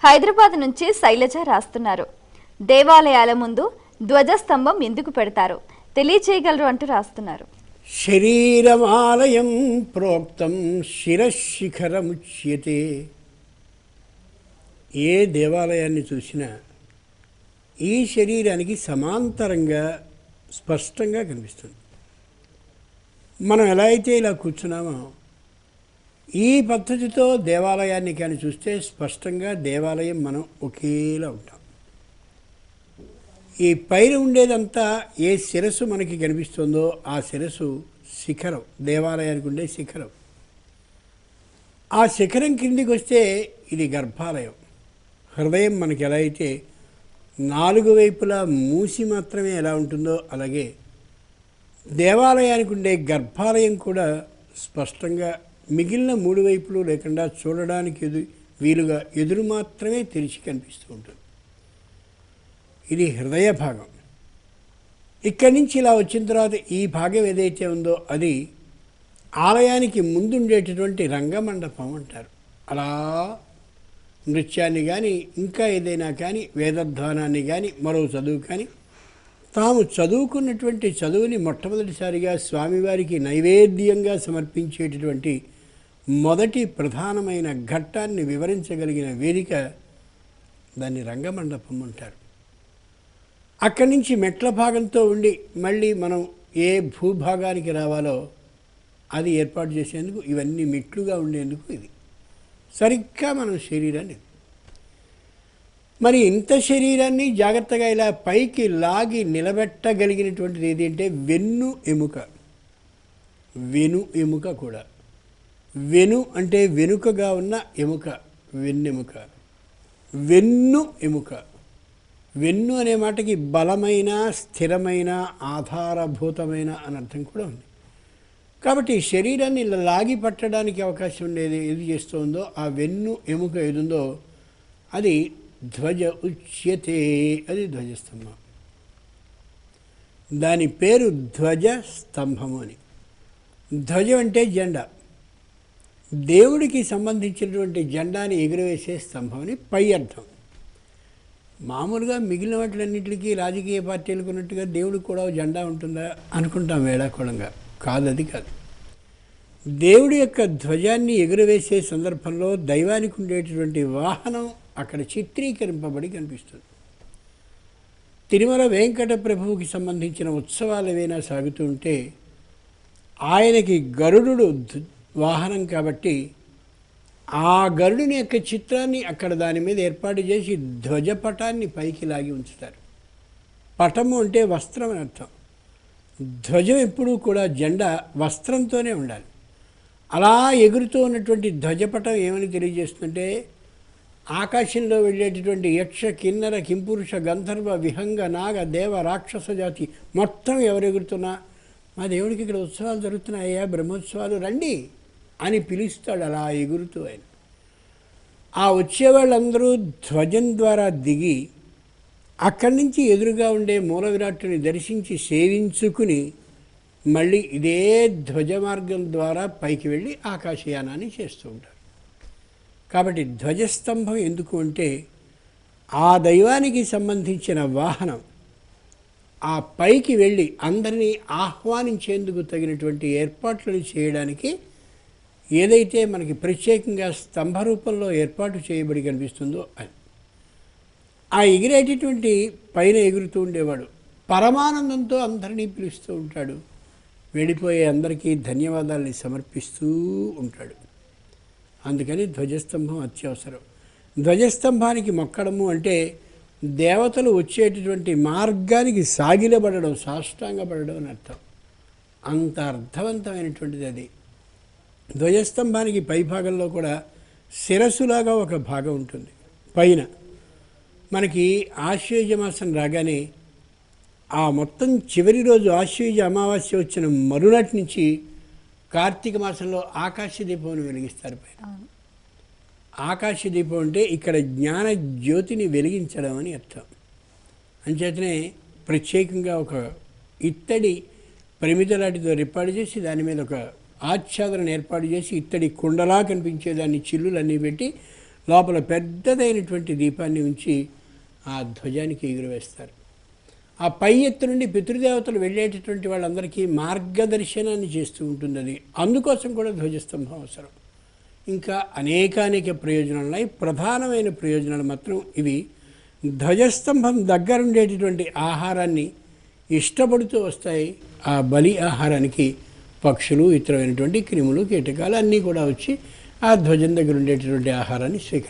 హైదరాబాద్ నుంచి శైలజ రాస్తున్నారు. దేవాలయాల ముందు ధ్వజస్తంభం ఎందుకు పెడతారు తెలియచేయగలరు అంటూ రాస్తున్నారు. శరీరమాలయం ప్రోక్తం శిరశిఖరముచ్యతే. ఏ దేవాలయాన్ని చూసినా ఈ శరీరానికి సమాంతరంగా స్పష్టంగా కనిపిస్తుంది. మనం ఎలా అయితే ఇలా కూర్చున్నామో ఈ పద్ధతితో దేవాలయాన్ని కానీ చూస్తే స్పష్టంగా దేవాలయం మనం ఒకేలా ఉంటాం. ఈ పైన ఉండేదంతా ఏ శిరస్సు మనకి కనిపిస్తుందో ఆ శిరస్సు శిఖరం, దేవాలయానికి ఉండే శిఖరం. ఆ శిఖరం కిందికి వస్తే ఇది గర్భాలయం. హృదయం మనకి ఎలా అయితే నాలుగు వైపులా మూసి మాత్రమే ఎలా ఉంటుందో అలాగే దేవాలయానికి ఉండే గర్భాలయం కూడా స్పష్టంగా మిగిలిన మూడు వైపులు లేకుండా చూడడానికి వీలుగా ఎదురు మాత్రమే తెరిచి కనిపిస్తూ ఉంటుంది. ఇది హృదయ భాగం. ఇక్కడి నుంచి ఇలా వచ్చిన తర్వాత ఈ భాగం ఏదైతే ఉందో అది ఆలయానికి ముందుండేటటువంటి రంగమండపం అంటారు. అలా నృత్యాన్ని కానీ ఇంకా ఏదైనా కానీ వేదధ్వానాన్ని కానీ మరో చదువు కానీ తాము చదువుకున్నటువంటి చదువుని మొట్టమొదటిసారిగా స్వామివారికి నైవేద్యంగా సమర్పించేటటువంటి మొదటి ప్రధానమైన ఘట్టాన్ని వివరించగలిగిన వేదిక దాన్ని రంగమండపం అంటారు. అక్కడి నుంచి మెట్ల భాగంతో ఉండి మళ్ళీ మనం ఏ భూభాగానికి రావాలో అది ఏర్పాటు చేసేందుకు ఇవన్నీ మెట్లుగా ఉండేందుకు ఇది సరిగ్గా మనం శరీరాన్ని మరి ఇంత శరీరాన్ని జాగ్రత్తగా ఇలా పైకి లాగి నిలబెట్టగలిగినటువంటిది ఏది అంటే వెన్ను ఎముక. వెను ఎముక కూడా. వెను అంటే వెనుకగా ఉన్న ఎముక, వెన్నెముక. వెన్ను ఎముక. వెన్ను అనే మాటకి బలమైన, స్థిరమైన, ఆధారభూతమైన అని అర్థం కూడా ఉంది. కాబట్టి శరీరాన్ని ఇలా లాగి పట్టడానికి అవకాశం ఉండేది ఏది చేస్తుందో ఆ వెన్ను ఎముక ఏదుందో అది ధ్వజ ఉచ్యతే. అది ధ్వజస్తంభం. దాని పేరు ధ్వజ స్తంభము అని. ధ్వజం అంటే జెండా. దేవుడికి సంబంధించినటువంటి జెండాని ఎగురవేసే స్తంభం అని పై అర్థం. మామూలుగా మిగిలిన వాటిలన్నింటికి రాజకీయ పార్టీలకు ఉన్నట్టుగా దేవుడికి కూడా జెండా ఉంటుందా అనుకుంటాం వేళాకోళంగా. కాదు, అది కాదు. దేవుడి యొక్క ధ్వజాన్ని ఎగురవేసే సందర్భంలో దైవానికి ఉండేటటువంటి వాహనం అక్కడ చిత్రీకరింపబడి కనిపిస్తుంది. తిరుమల వెంకట ప్రభువుకి సంబంధించిన ఉత్సవాలు ఏవైనా సాగుతూ ఉంటే ఆయనకి గరుడు వాహనం కాబట్టి ఆ గరుడుని యొక్క చిత్రాన్ని అక్కడ దాని మీద ఏర్పాటు చేసి ధ్వజపటాన్ని పైకి లాగి ఉంచుతారు. పటము అంటే వస్త్రం అని అర్థం. ధ్వజం ఎప్పుడూ కూడా జెండా వస్త్రంతోనే ఉండాలి. అలా ఎగురుతూ ఉన్నటువంటి ధ్వజపటం ఏమని తెలియజేస్తుందంటే ఆకాశంలో వెళ్ళేటటువంటి యక్ష, కిన్నర, కింపురుష, గంధర్వ, విహంగ, నాగ, దేవ, రాక్షస జాతి మొత్తం ఎవరు ఎగురుతున్నా మా దేవుడికి ఇక్కడ ఉత్సవాలు జరుగుతున్నాయా, బ్రహ్మోత్సవాలు రండి అని పిలుస్తాడు అలా ఎగురుతూ ఆయన. ఆ వచ్చేవాళ్ళందరూ ధ్వజం ద్వారా దిగి అక్కడి నుంచి ఎదురుగా ఉండే మూల విరాట్టుని దర్శించి సేవించుకుని మళ్ళీ ఇదే ధ్వజ మార్గం ద్వారా పైకి వెళ్ళి ఆకాశయానాన్ని చేస్తూ ఉంటారు. కాబట్టి ధ్వజస్తంభం ఎందుకు అంటే ఆ దైవానికి సంబంధించిన వాహనం ఆ పైకి వెళ్ళి అందరినీ ఆహ్వానించేందుకు తగినటువంటి ఏర్పాట్లను చేయడానికి ఏదైతే మనకి ప్రత్యేకంగా స్తంభ రూపంలో ఏర్పాటు చేయబడి కనిపిస్తుందో అది. ఆ ఎగిరేటటువంటి పైన ఎగురుతూ ఉండేవాడు పరమానందంతో అందరినీ పిలుస్తూ ఉంటాడు. వెళ్ళిపోయే అందరికీ ధన్యవాదాలని సమర్పిస్తూ ఉంటాడు. అందుకని ధ్వజస్తంభం అత్యవసరం. ధ్వజస్తంభానికి మొక్కడము అంటే దేవతలు వచ్చేటటువంటి మార్గానికి సాగిలబడడం, సాష్టాంగపడడం అని అర్థం. అంత అర్థవంతమైనటువంటిది అది. ధ్వజస్తంభానికి పై భాగంలో కూడా శిరస్సులాగా ఒక భాగం ఉంటుంది. పైన మనకి ఆశ్వయుజ మాసం రాగానే ఆ మొత్తం చివరి రోజు ఆశ్వయుజ అమావాస్య వచ్చిన మరునాటి నుంచి కార్తీక మాసంలో ఆకాశ దీపం వెలిగిస్తారు పైన. ఆకాశ దీపం అంటే ఇక్కడ జ్ఞాన జ్యోతిని వెలిగించడం అని అర్థం. అంచేతనే ప్రత్యేకంగా ఒక ఇత్తడి ప్రమిదలాటితో రిప్పాడు చేసి దాని మీద ఒక ఆచ్ఛాదనను ఏర్పాటు చేసి ఇత్తడి కుండలా కనిపించేదాన్ని చిల్లులన్నీ పెట్టి లోపల పెద్దదైనటువంటి దీపాన్ని ఉంచి ఆ ధ్వజానికి ఎగురవేస్తారు. ఆ పై ఎత్తు నుండి పితృదేవతలు వెళ్ళేటటువంటి వాళ్ళందరికీ మార్గదర్శనాన్ని చేస్తూ ఉంటుంది అది. అందుకోసం కూడా ధ్వజస్తంభం అవసరం. ఇంకా అనేక ప్రయోజనాలు ఉన్నాయి. ప్రధానమైన ప్రయోజనాలు మాత్రం ఇవి. ధ్వజస్తంభం దగ్గరుండేటటువంటి ఆహారాన్ని ఇష్టపడుతూ వస్తాయి. ఆ బలి ఆహారానికి పక్షులు, ఇతరమైనటువంటి క్రిములు, కీటకాలు అన్నీ కూడా వచ్చి ఆ ధ్వజం దగ్గర ఉండేటటువంటి ఆహారాన్ని స్వీకరిస్తాయి.